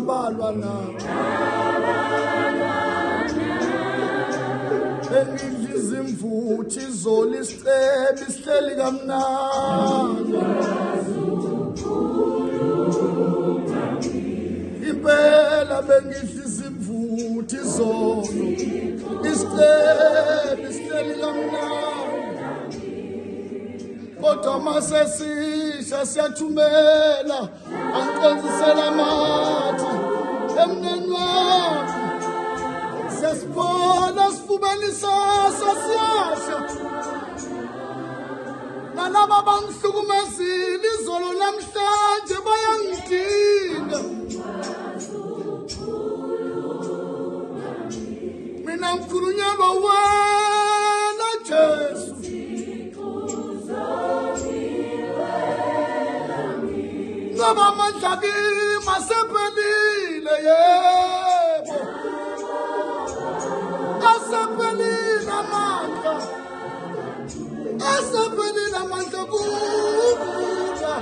nabalwana engidliza imvuthi izolo isicebe isihleli kamnandi impela bengidliza imvuthi izolo isicebe isihleli kamnandi kodwa masesisha siyathumela angiqonzisela amathi emneni wami sesibona sifubeni sasiyasha nalaba bangihlukumezile izolo namhlanje bayangidinga mina ngikhulunyelwa wena Jesu ngoba amandla kimi asephelile yebo asephelile amandla kuvuka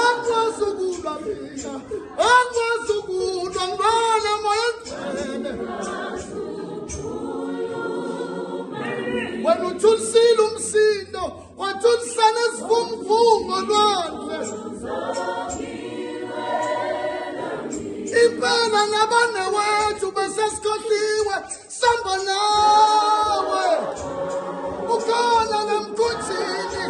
angikwazukulwa mina angikwazukulwa ngibona moya ngcwele wena uthulisile umsindo wathulisana esivunguvungu olwandle impela nabane wethu besesikhohliwe samba nawe ukhona nemkhunjini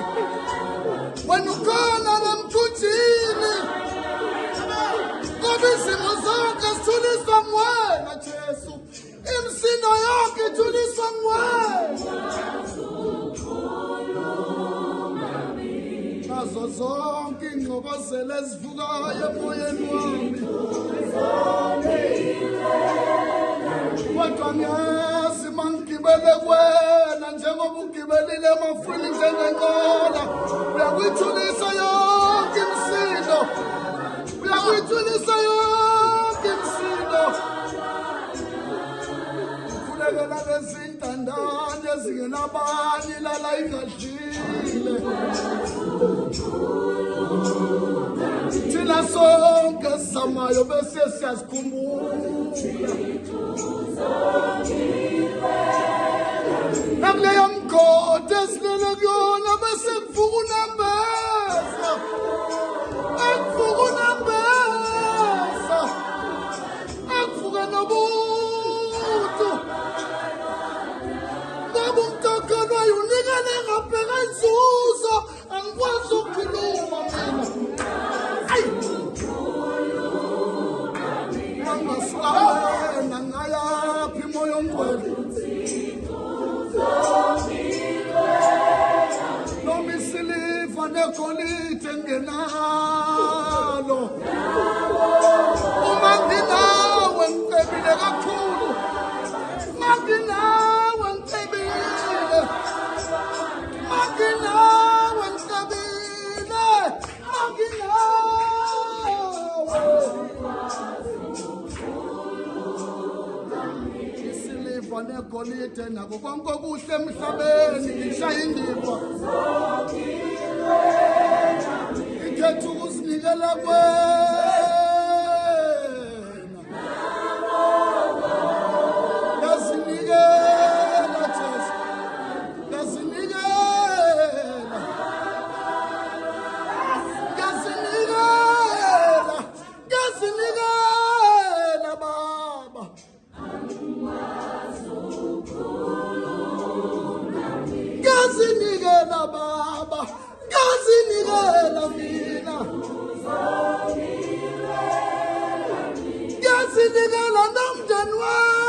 wena ukhona nemkhunjini ngoba izimo zonke zithuliswa nguwena Jesu imisindo yonke ithuliswa nguwena nazo zonke ingxokozelo ezivukayo emoyeni wami kodwa ngiyazi mangigibele kuwena njengoba ugibelile emafwini njengenqola uyakuyithulisa yonke imisindo uyakuyithulisa yonke imisindo ukhulekela lezintandane ezingenabani lala ingadlile thina sonke samayo bese siyazikhumbula nakuleyo mgodi esilele kuyona bese kuvuka unembeza akuvuka nobuntu ngoba umtokolwayo unikane ngabheka inzuzo angikwazi ukukhuluma mina angaswena ngayaphi moya ongcwele noma isiliva negolide ngenalo uma nginawe ngicebile kakhulu nginawe ngicebile isiliva negolide nako konke okuhle emhlabeni ngishaya indiva ikhetha ukuzinikela yazinikela Jesu yazinikela Baba yazinikela Baba yazinikela mina yazinikela nomndeni wami